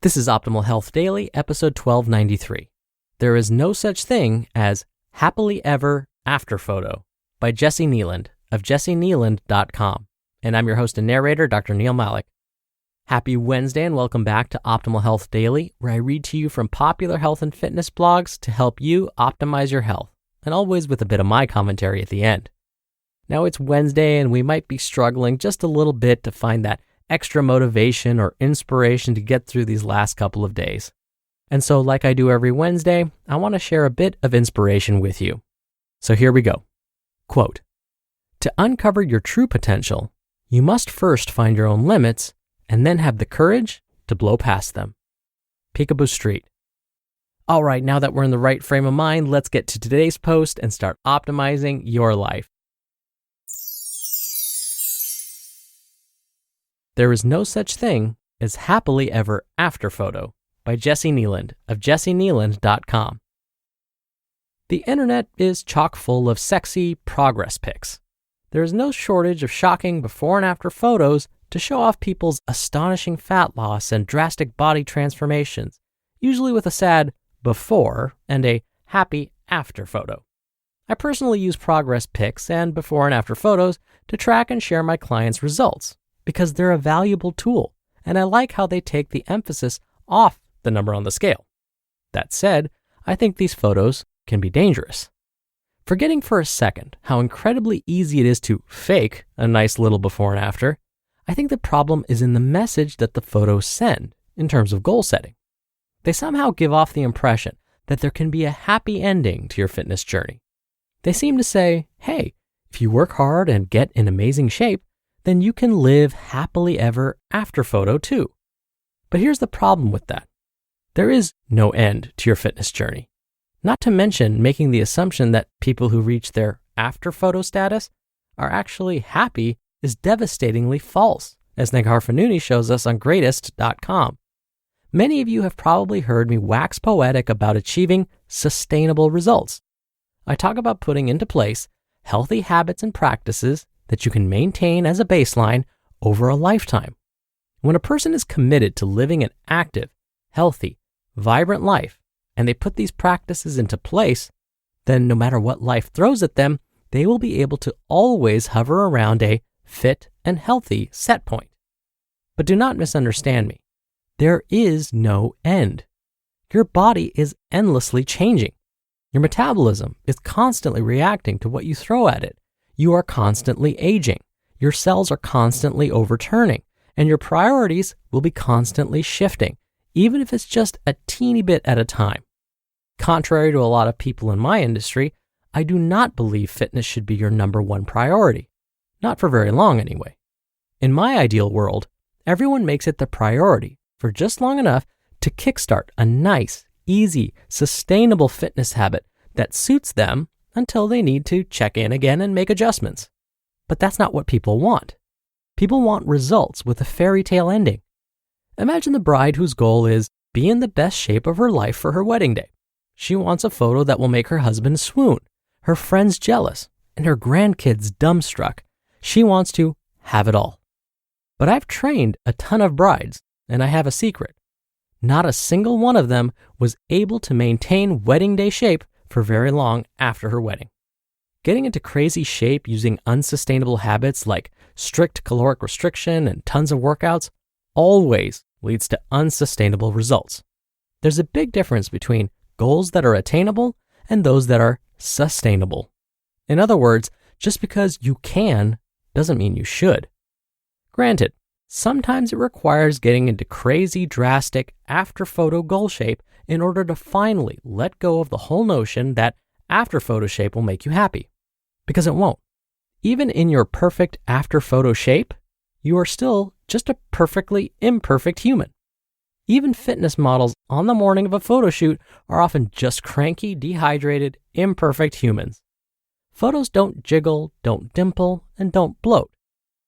This is Optimal Health Daily, episode 1293. There is no such thing as happily ever after photo by Jessi Kneeland of JessiKneeland.com. And I'm your host and narrator, Dr. Neil Malik. Happy Wednesday and welcome back to Optimal Health Daily, where I read to you from popular health and fitness blogs to help you optimize your health, and always with a bit of my commentary at the end. Now it's Wednesday and we might be struggling just a little bit to find that extra motivation or inspiration to get through these last couple of days. And so like I do every Wednesday, I want to share a bit of inspiration with you. So here we go. Quote, "To uncover your true potential, you must first find your own limits and then have the courage to blow past them." Peekaboo Street. All right, now that we're in the right frame of mind, let's get to today's post and start optimizing your life. There is no such thing as happily ever after photo by Jessi Kneeland of JessiKneeland.com. The internet is chock full of sexy progress pics. There is no shortage of shocking before and after photos to show off people's astonishing fat loss and drastic body transformations, usually with a sad before and a happy after photo. I personally use progress pics and before and after photos to track and share my clients' results, because they're a valuable tool, and I like how they take the emphasis off the number on the scale. That said, I think these photos can be dangerous. Forgetting for a second how incredibly easy it is to fake a nice little before and after, I think the problem is in the message that the photos send in terms of goal setting. They somehow give off the impression that there can be a happy ending to your fitness journey. They seem to say, hey, if you work hard and get in amazing shape, then you can live happily ever after photo too. But here's the problem with that. There is no end to your fitness journey. Not to mention making the assumption that people who reach their after photo status are actually happy is devastatingly false, as Negar Fanuni shows us on Greatist.com. Many of you have probably heard me wax poetic about achieving sustainable results. I talk about putting into place healthy habits and practices that you can maintain as a baseline over a lifetime. When a person is committed to living an active, healthy, vibrant life, and they put these practices into place, then no matter what life throws at them, they will be able to always hover around a fit and healthy set point. But do not misunderstand me. There is no end. Your body is endlessly changing. Your metabolism is constantly reacting to what you throw at it. You are constantly aging, your cells are constantly overturning, and your priorities will be constantly shifting, even if it's just a teeny bit at a time. Contrary to a lot of people in my industry, I do not believe fitness should be your number one priority. Not for very long anyway. In my ideal world, everyone makes it the priority for just long enough to kickstart a nice, easy, sustainable fitness habit that suits them until they need to check in again and make adjustments. But that's not what people want. People want results with a fairy tale ending. Imagine the bride whose goal is be in the best shape of her life for her wedding day. She wants a photo that will make her husband swoon, her friends jealous, and her grandkids dumbstruck. She wants to have it all. But I've trained a ton of brides, and I have a secret. Not a single one of them was able to maintain wedding day shape for very long after her wedding. Getting into crazy shape using unsustainable habits like strict caloric restriction and tons of workouts always leads to unsustainable results. There's a big difference between goals that are attainable and those that are sustainable. In other words, just because you can doesn't mean you should. Granted, sometimes it requires getting into crazy, drastic, after photo goal shape in order to finally let go of the whole notion that after photo shape will make you happy. Because it won't. Even in your perfect after photo shape, you are still just a perfectly imperfect human. Even fitness models on the morning of a photo shoot are often just cranky, dehydrated, imperfect humans. Photos don't jiggle, don't dimple, and don't bloat.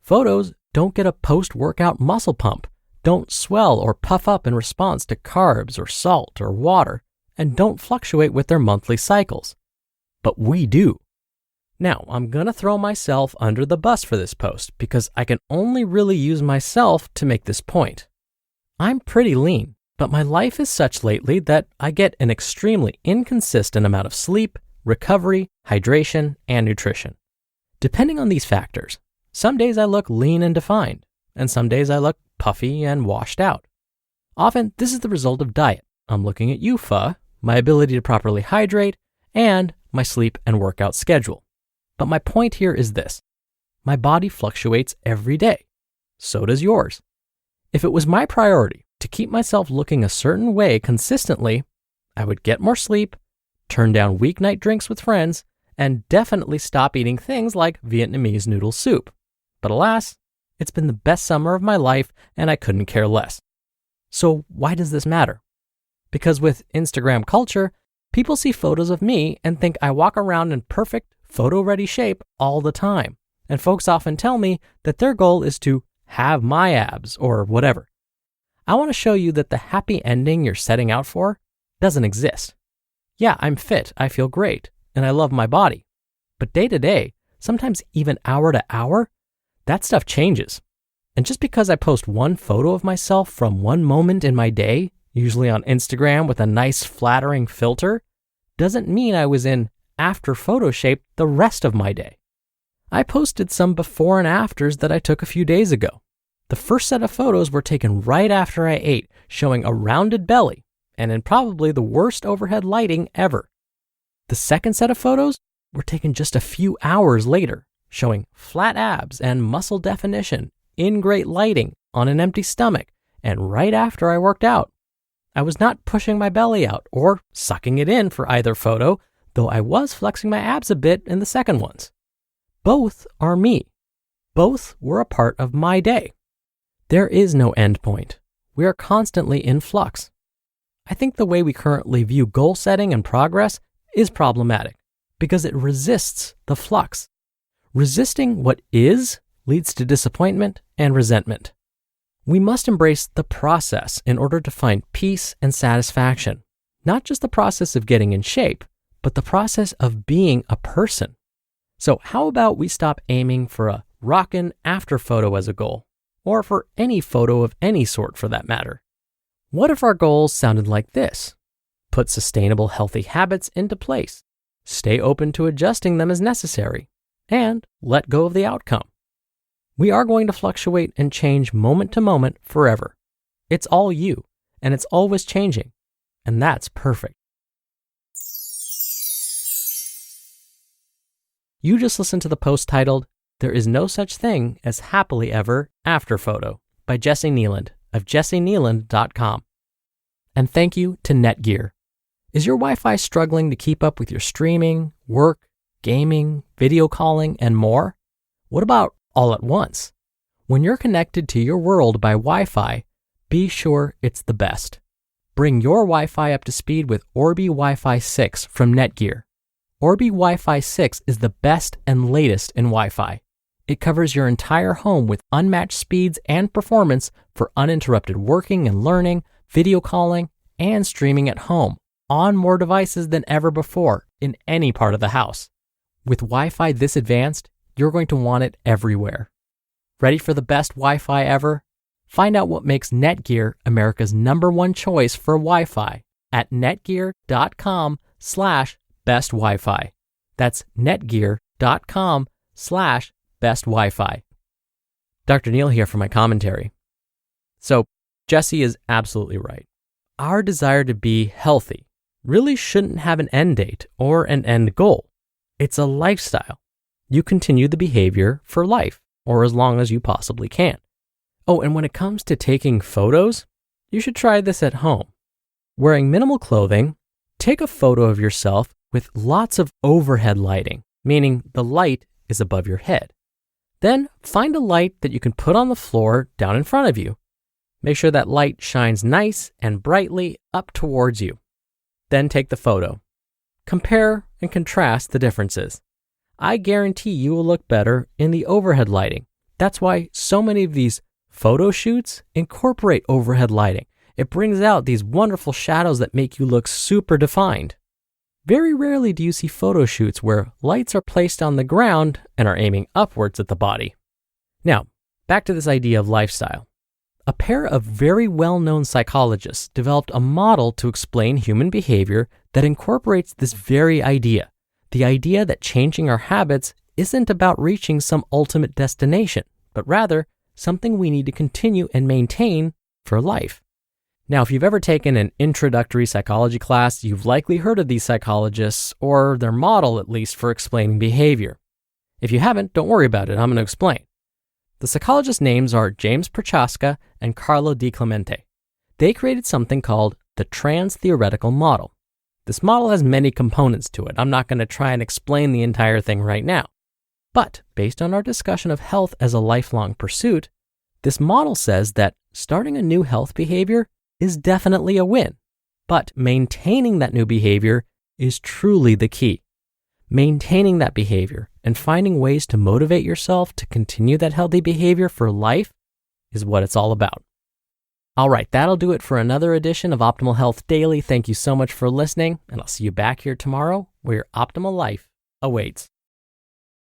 Photos don't get a post-workout muscle pump, don't swell or puff up in response to carbs or salt or water, and don't fluctuate with their monthly cycles. But we do. Now, I'm going to throw myself under the bus for this post because I can only really use myself to make this point. I'm pretty lean, But my life is such lately that I get an extremely inconsistent amount of sleep, recovery, hydration, and nutrition. Depending on these factors, some days I look lean and defined, and some days I look puffy and washed out. Often, this is the result of diet. I'm looking at you, Pho, my ability to properly hydrate, and my sleep and workout schedule. But my point here is this. My body fluctuates every day. So does yours. If it was my priority to keep myself looking a certain way consistently, I would get more sleep, turn down weeknight drinks with friends, and definitely stop eating things like Vietnamese noodle soup. But alas, it's been the best summer of my life and I couldn't care less. So why does this matter? Because with Instagram culture, people see photos of me and think I walk around in perfect, photo-ready shape all the time. And folks often tell me that their goal is to have my abs or whatever. I want to show you that the happy ending you're setting out for doesn't exist. Yeah, I'm fit, I feel great, and I love my body. But day to day, sometimes even hour to hour, that stuff changes. And just because I post one photo of myself from one moment in my day, usually on Instagram with a nice flattering filter, doesn't mean I was in after photo shape the rest of my day. I posted some before and afters that I took a few days ago. The first set of photos were taken right after I ate, showing a rounded belly and in probably the worst overhead lighting ever. The second set of photos were taken just a few hours later, showing flat abs and muscle definition in great lighting on an empty stomach and right after I worked out. I was not pushing my belly out or sucking it in for either photo, though I was flexing my abs a bit in the second ones. Both are me. Both were a part of my day. There is no end point. We are constantly in flux. I think the way we currently view goal setting and progress is problematic because it resists the flux. Resisting what is leads to disappointment and resentment. We must embrace the process in order to find peace and satisfaction, not just the process of getting in shape, but the process of being a person. So how about we stop aiming for a rockin' after photo as a goal, or for any photo of any sort for that matter? What if our goals sounded like this? Put sustainable, healthy habits into place, stay open to adjusting them as necessary, and let go of the outcome. We are going to fluctuate and change moment to moment forever. It's all you, and it's always changing, and that's perfect. You just listened to the post titled, "There is no such thing as happily ever after photo" by Jessi Kneeland of JessiKneeland.com. And thank you to Netgear. Is your Wi-Fi struggling to keep up with your streaming, work, gaming, video calling, and more? What about all at once? When you're connected to your world by Wi-Fi, be sure it's the best. Bring your Wi-Fi up to speed with Orbi Wi-Fi 6 from Netgear. Orbi Wi-Fi 6 is the best and latest in Wi-Fi. It covers your entire home with unmatched speeds and performance for uninterrupted working and learning, video calling, and streaming at home on more devices than ever before in any part of the house. With Wi-Fi this advanced, you're going to want it everywhere. Ready for the best Wi-Fi ever? Find out what makes Netgear America's #1 choice for Wi-Fi at netgear.com/best Wi-Fi. That's netgear.com/best Wi-Fi. Dr. Neil here for my commentary. So, Jessi is absolutely right. Our desire to be healthy really shouldn't have an end date or an end goal. It's a lifestyle. You continue the behavior for life, or as long as you possibly can. Oh, and when it comes to taking photos, you should try this at home. Wearing minimal clothing, take a photo of yourself with lots of overhead lighting, meaning the light is above your head. Then find a light that you can put on the floor down in front of you. Make sure that light shines nice and brightly up towards you. Then take the photo. Compare and contrast the differences. I guarantee you will look better in the overhead lighting. That's why so many of these photo shoots incorporate overhead lighting. It brings out these wonderful shadows that make you look super defined. Very rarely do you see photo shoots where lights are placed on the ground and are aiming upwards at the body. Now, back to this idea of lifestyle. a pair of very well-known psychologists developed a model to explain human behavior that incorporates this very idea, the idea that changing our habits isn't about reaching some ultimate destination, but rather something we need to continue and maintain for life. Now, if you've ever taken an introductory psychology class, you've likely heard of these psychologists, or their model at least, for explaining behavior. If you haven't, don't worry about it, I'm going to explain. The psychologists' names are James Prochaska and Carlo Di Clemente. They created something called the trans-theoretical model. This model has many components to it. I'm not going to try and explain the entire thing right now. But based on our discussion of health as a lifelong pursuit, this model says that starting a new health behavior is definitely a win, but maintaining that new behavior is truly the key. Maintaining that behavior and finding ways to motivate yourself to continue that healthy behavior for life is what it's all about. All right, that'll do it for another edition of Optimal Health Daily. Thank you so much for listening, and I'll see you back here tomorrow where your optimal life awaits.